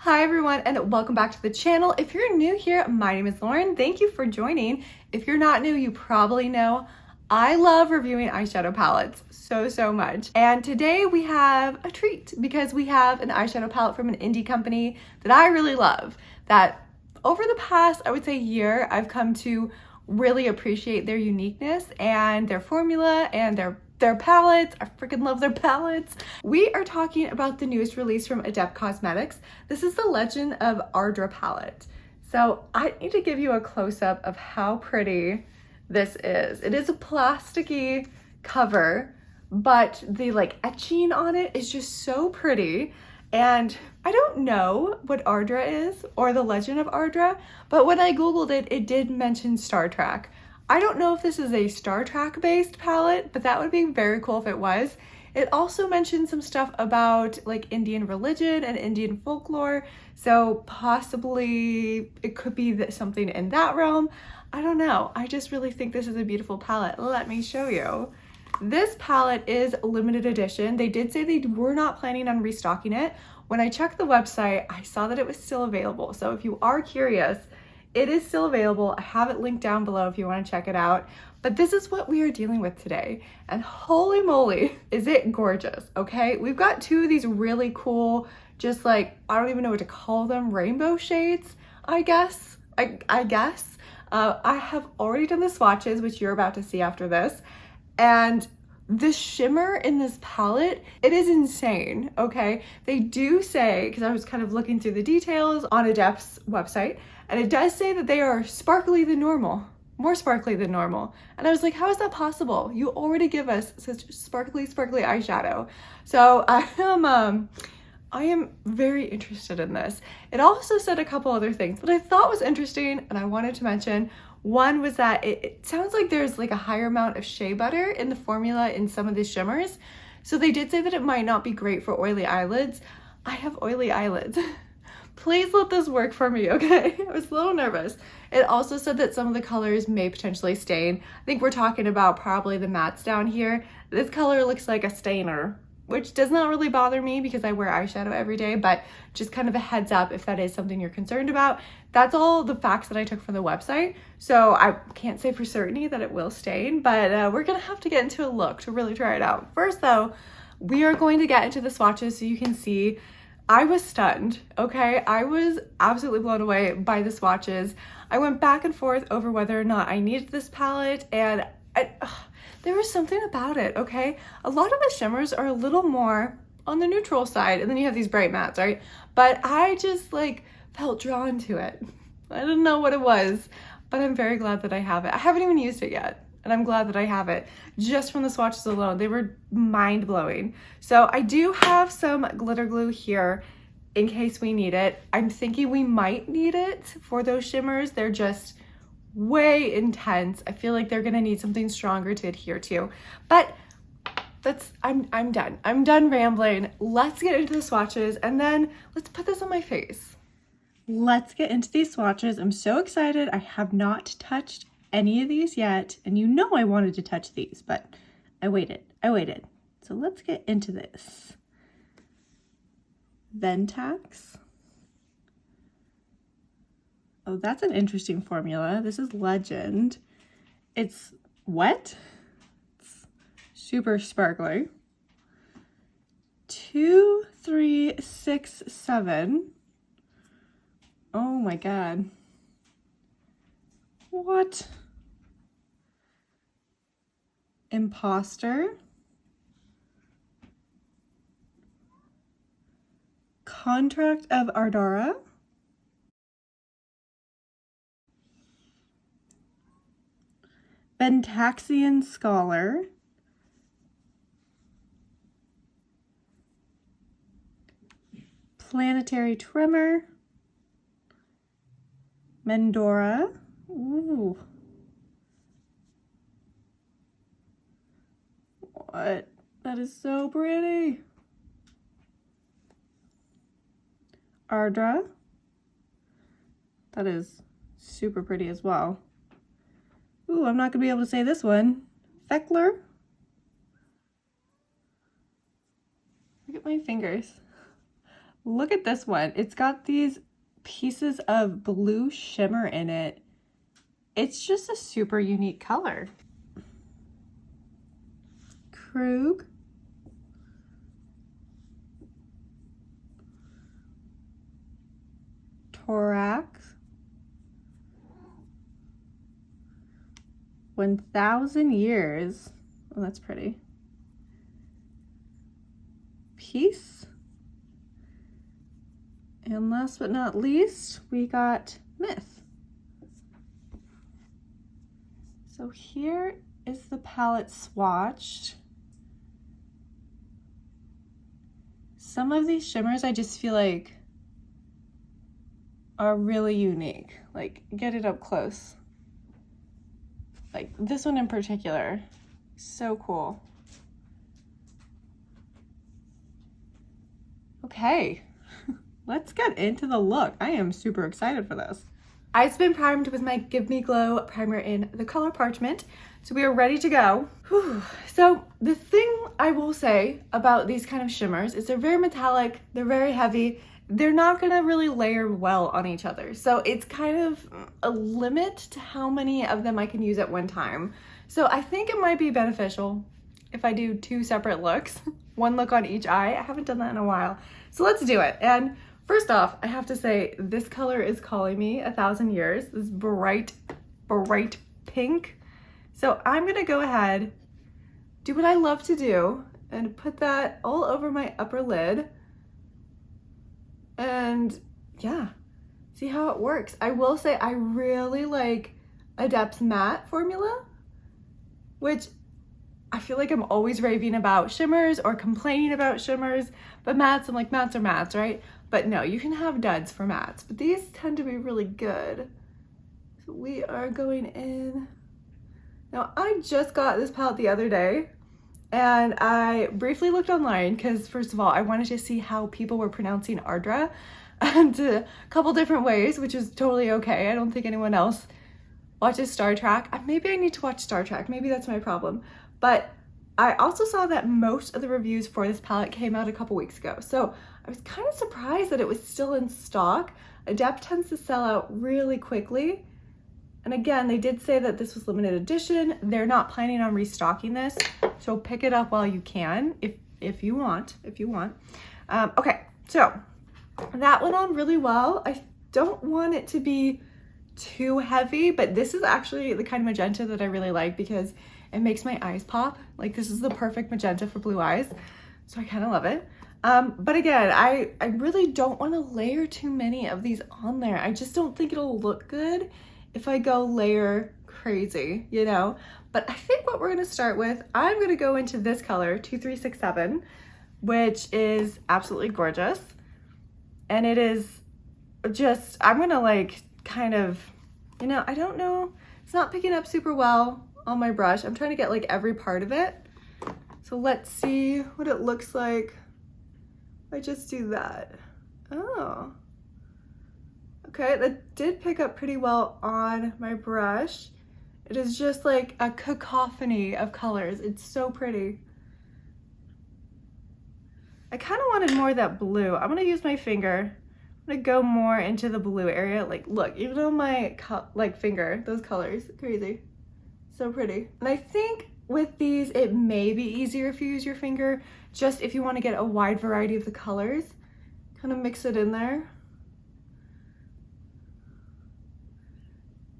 Hi everyone and welcome back to the channel. If you're new here, my name is Lauren. Thank you for joining. If you're not new, you probably know I love reviewing eyeshadow palettes so much. And today we have a treat because we have an eyeshadow palette from an indie company that I really love, that over the past, I would say year, I've come to really appreciate their uniqueness and their formula and their palettes. I freaking love their palettes. We are talking about the newest release from Adept Cosmetics. This is the Legend of Ardra palette. So I need to give you a close-up of how pretty this is. It is a plasticky cover, but the etching on it is just so pretty. And I don't know what Ardra is or the Legend of Ardra, but when I Googled it, it did mention Star Trek. I don't know if this is a Star Trek based palette, but that would be very cool if it was. It also mentioned some stuff about Indian religion and Indian folklore, so possibly it could be something in that realm. I don't know. I just really think this is a beautiful palette. Let me show you. This palette is limited edition. They did say they were not planning on restocking it. When I checked the website, I saw that it was still available. So if you are curious, it is still available. I have it linked down below if you want to check it out. But this is what we are dealing with today. And holy moly, is it gorgeous, okay? We've got two of these really cool, just I don't even know what to call them, rainbow shades, I guess. I guess. I have already done the swatches, which you're about to see after this. And the shimmer in this palette, it is insane, okay? They do say, because I was kind of looking through the details on Adept's website, and it does say that they are sparkly than normal, more sparkly than normal. And I was like, how is that possible? You already give us such sparkly eyeshadow. So I am very interested in this. It also said a couple other things that I thought was interesting and I wanted to mention. One was that it sounds like there's a higher amount of shea butter in the formula in some of the shimmers. So they did say that it might not be great for oily eyelids. I have oily eyelids. Please let this work for me, okay? I was a little nervous. It also said that some of the colors may potentially stain. I think we're talking about probably the mattes down here. This color looks like a stainer, which does not really bother me because I wear eyeshadow every day, but just kind of a heads up if that is something you're concerned about. That's all the facts that I took from the website. So I can't say for certainty that it will stain, but we're gonna have to get into a look to really try it out. First though, we are going to get into the swatches so you can see. I was stunned, okay? I was absolutely blown away by the swatches. I went back and forth over whether or not I needed this palette, and there was something about it, okay? A lot of the shimmers are a little more on the neutral side, and then you have these bright mattes, right? But I just felt drawn to it. I didn't know what it was, but I'm very glad that I have it. I haven't even used it yet, and I'm glad that I have it. Just from the swatches alone, they were mind-blowing. So I do have some glitter glue here in case we need it. I'm thinking we might need it for those shimmers. They're just way intense. I feel like they're gonna need something stronger to adhere to. But I'm done. I'm done rambling. Let's get into the swatches and then let's put this on my face. Let's get into these swatches. I'm so excited. I have not touched any of these yet, and you know I wanted to touch these, but I waited. So let's get into this. Ventax. Oh, that's an interesting formula. This is Legend. It's wet. It's super sparkly. 2, 3, 6, 7. Oh my god. What? Imposter. Contract of Ardra. Ventaxian Scholar. Planetary Tremor. Mendora. Ooh. What? That is so pretty. Ardra. That is super pretty as well. Ooh, I'm not gonna be able to say this one. Feckler. Look at my fingers. Look at this one. It's got these pieces of blue shimmer in it. It's just a super unique color. Krug. Thorax. 1000 years. Oh, that's pretty. Peace. And last but not least, we got Myth. So here is the palette swatched. Some of these shimmers I just feel like are really unique. Like, get it up close. Like this one in particular, so cool. Okay, let's get into the look. I am super excited for this. I've been primed with my Give Me Glow primer in the color Parchment, so we are ready to go. Whew. So the thing I will say about these kind of shimmers is they're very metallic, they're very heavy, they're not gonna really layer well on each other. So it's kind of a limit to how many of them I can use at one time. So I think it might be beneficial if I do 2 separate looks, 1 look on each eye. I haven't done that in a while. So let's do it. And first off, I have to say this color is calling me 1000 years. This bright, bright pink. So I'm gonna go ahead, do what I love to do, and put that all over my upper lid. And yeah, see how it works. I will say I really like Adept's matte formula, which I feel like I'm always raving about shimmers or complaining about shimmers, but mattes, I'm like, mattes are mattes, right? But no, you can have duds for mattes, but these tend to be really good. So we are going in. Now, I just got this palette the other day, and I briefly looked online because, first of all, I wanted to see how people were pronouncing Ardra, and a couple different ways, which is totally okay. I don't think anyone else watches Star Trek. Maybe I need to watch Star Trek. Maybe that's my problem. But I also saw that most of the reviews for this palette came out a couple weeks ago. So I was kind of surprised that it was still in stock. Adept tends to sell out really quickly. And again, they did say that this was limited edition. They're not planning on restocking this, so pick it up while you can, if you want. Okay, so that went on really well. I don't want it to be too heavy, but this is actually the kind of magenta that I really like because it makes my eyes pop. Like, this is the perfect magenta for blue eyes, so I kind of love it. But again, I really don't want to layer too many of these on there. I just don't think it'll look good if I go layer crazy, you know? But I think what we're gonna start with, I'm gonna go into this color, 2367, which is absolutely gorgeous. And it is just, I'm gonna like kind of, you know, I don't know, it's not picking up super well on my brush. I'm trying to get like every part of it. So let's see what it looks like if I just do that. Oh. Okay, that did pick up pretty well on my brush. It is just like a cacophony of colors. It's so pretty. I kind of wanted more of that blue. I'm gonna use my finger. I'm gonna go more into the blue area. Like, look, even on my finger, those colors, crazy. So pretty. And I think with these, it may be easier if you use your finger, just if you want to get a wide variety of the colors. Kind of mix it in there.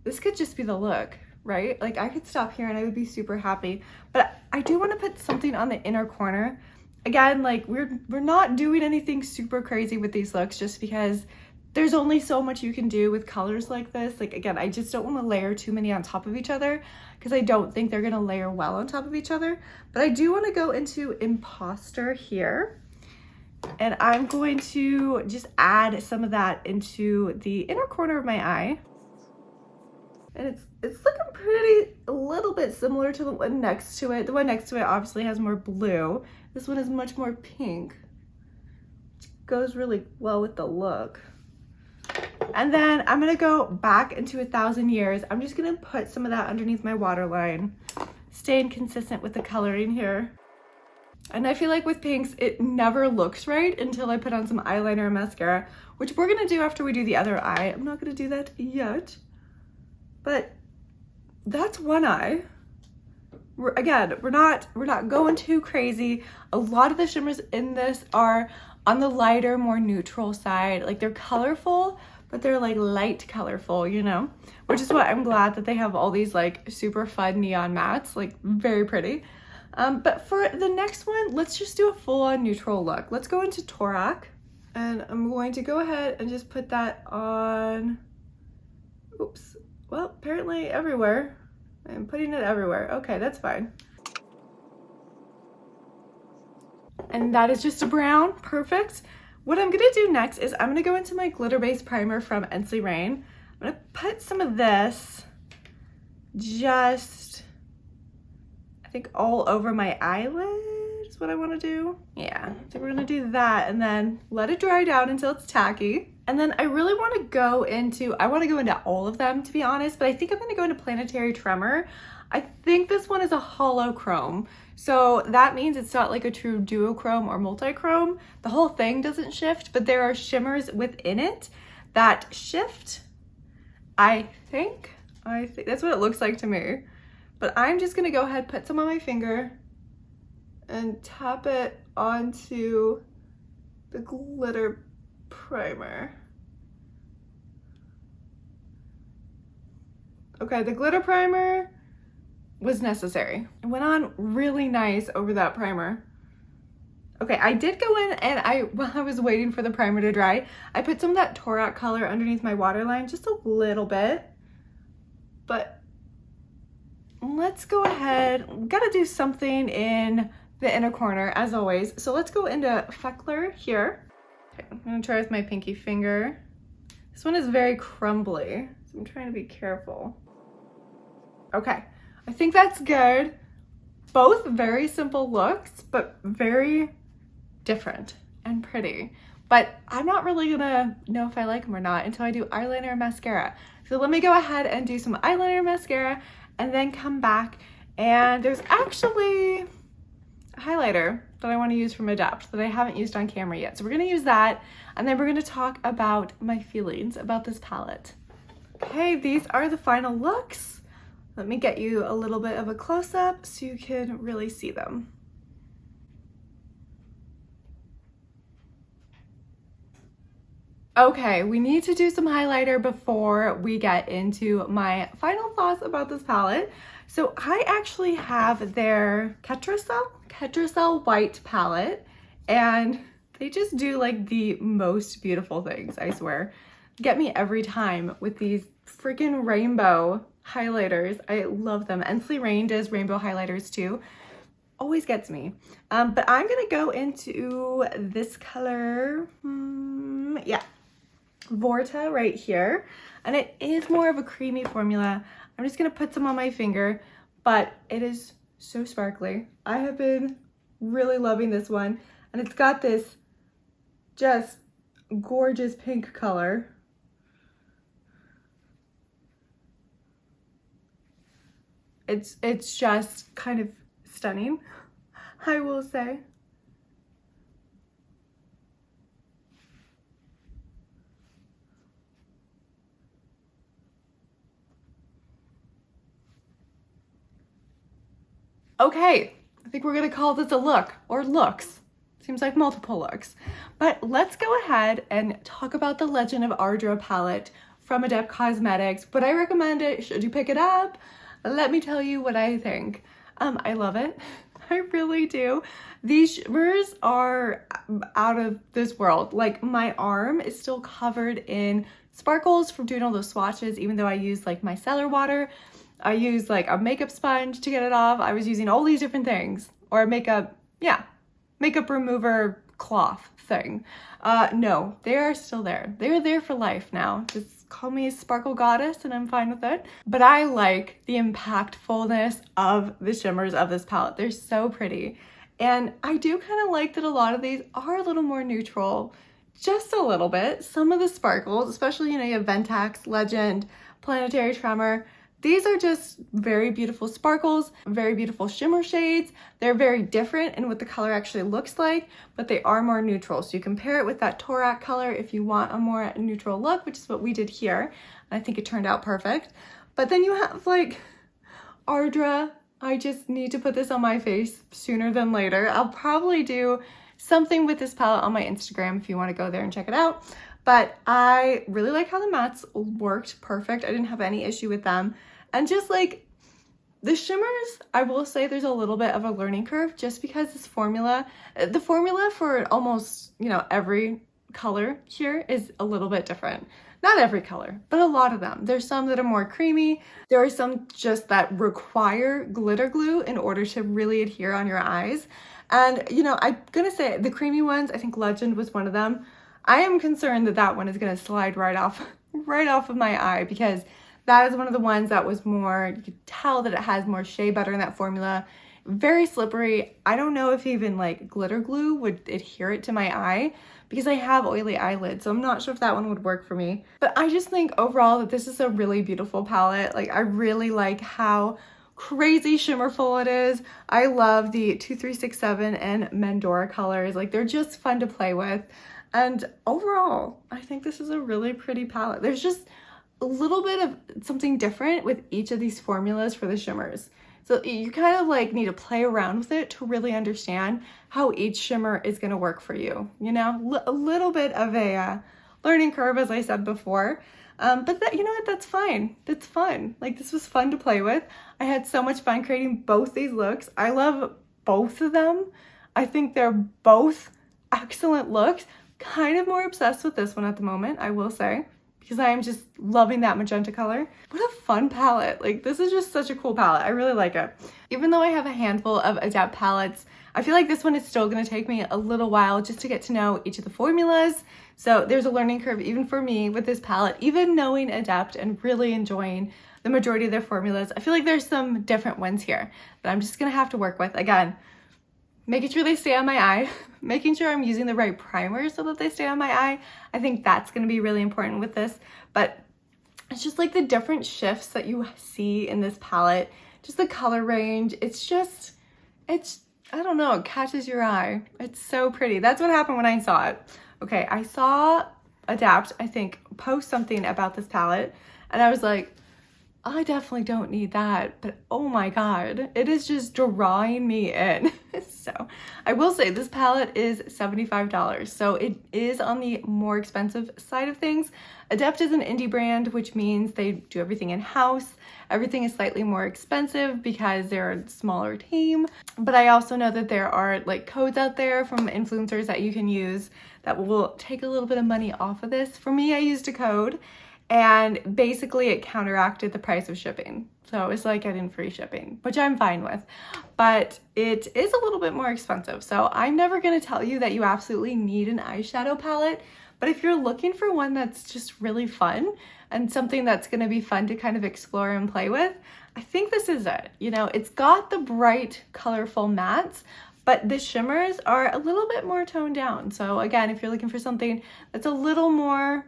This could just be the look, right? Like, I could stop here and I would be super happy, but I do want to put something on the inner corner. Again, like, we're not doing anything super crazy with these looks just because there's only so much you can do with colors like this. Like, again, I just don't want to layer too many on top of each other because I don't think they're going to layer well on top of each other. But I do want to go into Imposter here, and I'm going to just add some of that into the inner corner of my eye. And it's looking pretty, a little bit similar to the one next to it. The one next to it obviously has more blue. This one is much more pink, which goes really well with the look. And then I'm gonna go back into 1000 years. I'm just gonna put some of that underneath my waterline, staying consistent with the coloring here. And I feel like with pinks, it never looks right until I put on some eyeliner and mascara, which we're gonna do after we do the other eye. I'm not gonna do that yet, but that's one eye. We're not going too crazy. A lot of the shimmers in this are on the lighter, more neutral side. Like they're colorful, but they're like light colorful, you know? Which is what I'm glad that they have all these like super fun neon mattes, like very pretty. But for the next one, let's just do a full-on neutral look. Let's go into Torak, and I'm going to go ahead and just put that on, oops, well, apparently everywhere. I'm putting it everywhere. Okay, that's fine. And that is just a brown, perfect. What I'm gonna do next is I'm gonna go into my glitter-based primer from Ensley Rain. I'm gonna put some of this just, I think all over my eyelid is what I wanna do. Yeah, so we're gonna do that and then let it dry down until it's tacky. And then I really wanna go into, I wanna go into all of them to be honest, but I think I'm gonna go into Planetary Tremor. I think this one is a hollow chrome. So that means it's not like a true duochrome or multi-chrome. The whole thing doesn't shift, but there are shimmers within it that shift. I think that's what it looks like to me. But I'm just gonna go ahead, put some on my finger and tap it onto the glitter primer. Okay, the glitter primer was necessary. It went on really nice over that primer. Okay, I did go in and while I was waiting for the primer to dry, I put some of that Torak color underneath my waterline, just a little bit. But let's go ahead, we gotta do something in the inner corner as always. So let's go into Feckler here. Okay, I'm gonna try with my pinky finger. This one is very crumbly, so I'm trying to be careful. Okay, I think that's good. Both very simple looks, but very different and pretty. But I'm not really gonna know if I like them or not until I do eyeliner and mascara. So let me go ahead and do some eyeliner and mascara and then come back. And there's actually a highlighter that I want to use from Adept that I haven't used on camera yet. So we're gonna use that and then we're gonna talk about my feelings about this palette. Okay, these are the final looks. Let me get you a little bit of a close-up so you can really see them. Okay, we need to do some highlighter before we get into my final thoughts about this palette. So I actually have their Ketracel White palette, and they just do like the most beautiful things, I swear. Get me every time with these freaking rainbow highlighters. I love them. Ensley Rain does rainbow highlighters too. Always gets me. But I'm gonna go into this color, yeah, Vorta right here. And it is more of a creamy formula. I'm just gonna put some on my finger, but it is so sparkly. I have been really loving this one. And it's got this just gorgeous pink color. It's just kind of stunning, I will say. Okay, I think we're gonna call this a look, or looks. Seems like multiple looks. But let's go ahead and talk about the Legend of Ardra palette from Adept Cosmetics. Would I recommend it? Should you pick it up? Let me tell you what I think. I love it. I really do. These shimmers are out of this world. Like my arm is still covered in sparkles from doing all those swatches, even though I use like micellar water. I use like a makeup sponge to get it off. I was using all these different things, or makeup remover cloth thing. No, they are still there. They're there for life now. Just call me a sparkle goddess and I'm fine with it. But I like the impactfulness of the shimmers of this palette. They're so pretty. And I do kind of like that a lot of these are a little more neutral, just a little bit. Some of the sparkles, especially, you know, you have Ventax, Legend, Planetary Tremor, These are just very beautiful sparkles, very beautiful shimmer shades. They're very different in what the color actually looks like, but they are more neutral. So you can pair it with that Torak color if you want a more neutral look, which is what we did here. I think it turned out perfect. But then you have like Ardra. I just need to put this on my face sooner than later. I'll probably do something with this palette on my Instagram if you want to go there and check it out. But I really like how the mattes worked perfect. I didn't have any issue with them. And just like the shimmers, I will say there's a little bit of a learning curve just because this formula, the formula for almost, you know, every color here is a little bit different. Not every color, but a lot of them. There's some that are more creamy. There are some just that require glitter glue in order to really adhere on your eyes. And, you know, I'm gonna say the creamy ones, I think Legend was one of them. I am concerned that that one is gonna slide right off of my eye because that is one of the ones that was more, you could tell that it has more shea butter in that formula. Very slippery. I don't know if even like glitter glue would adhere it to my eye because I have oily eyelids, so I'm not sure if that one would work for me. But I just think overall that this is a really beautiful palette. Like I really like how crazy shimmerful it is. I love the 2367 and Mandora colors. Like they're just fun to play with. And overall, I think this is a really pretty palette. There's just a little bit of something different with each of these formulas for the shimmers. So you kind of like need to play around with it to really understand how each shimmer is going to work for you. You know, a little bit of a learning curve, as I said before. But that, you know what, that's fine. That's fun. Like this was fun to play with. I had so much fun creating both these looks. I love both of them. I think they're both excellent looks. Kind of more obsessed with this one at the moment, I will say, because I am just loving that magenta color. What a fun palette. Like this is just such a cool palette. I really like it. Even though I have a handful of Adept palettes, I feel like this one is still going to take me a little while just to get to know each of the formulas. So there's a learning curve even for me with this palette, even knowing Adept and really enjoying the majority of their formulas. I feel like there's some different ones here that I'm just going to have to work with. Again, making sure they stay on my eye, making sure I'm using the right primer so that they stay on my eye. I think that's going to be really important with this. But it's just like the different shifts that you see in this palette, just the color range. It's I don't know, it catches your eye. It's so pretty. That's what happened when I saw it. Okay, I saw Adapt, I think, post something about this palette, and I was like, I definitely don't need that, but oh my god, it is just drawing me in. So I will say this palette is $75, so it is on the more expensive side of things. Adept is an indie brand, which means they do everything in-house. Everything is slightly more expensive because they're a smaller team, but I also know that there are like codes out there from influencers that you can use that will take a little bit of money off of this. For me, I used a code, and basically it counteracted the price of shipping. So it's like getting free shipping, which I'm fine with, but it is a little bit more expensive. So I'm never gonna tell you that you absolutely need an eyeshadow palette, but if you're looking for one that's just really fun and something that's gonna be fun to kind of explore and play with, I think this is it. You know, it's got the bright, colorful mattes, but the shimmers are a little bit more toned down. So again, if you're looking for something that's a little more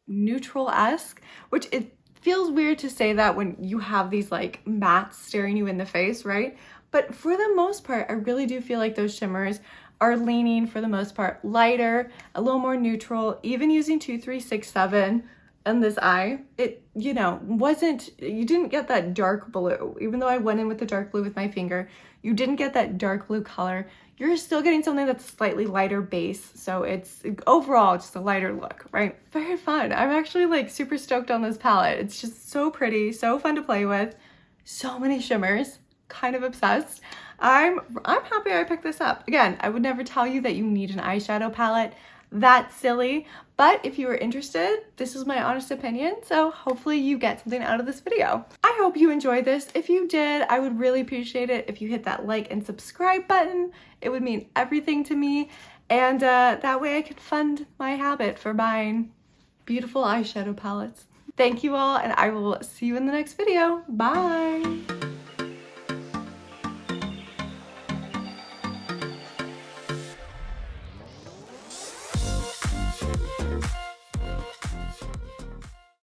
neutral-esque, which it feels weird to say that when you have these like mattes staring you in the face, right? But for the most part, I really do feel like those shimmers are leaning, for the most part, lighter, a little more neutral. Even using 2367 in this eye, it, you know, you didn't get that dark blue. Even though I went in with the dark blue with my finger, you didn't get that dark blue color. You're still getting something that's slightly lighter base. So it's overall just a lighter look, right? Very fun. I'm actually like super stoked on this palette. It's just so pretty, so fun to play with. So many shimmers, kind of obsessed. I'm happy I picked this up. Again, I would never tell you that you need an eyeshadow palette. That's silly. But if you are interested, this is my honest opinion. So hopefully you get something out of this video. I hope you enjoyed this. If you did, I would really appreciate it if you hit that like and subscribe button. It would mean everything to me. And that way I could fund my habit for buying beautiful eyeshadow palettes. Thank you all, and I will see you in the next video. Bye.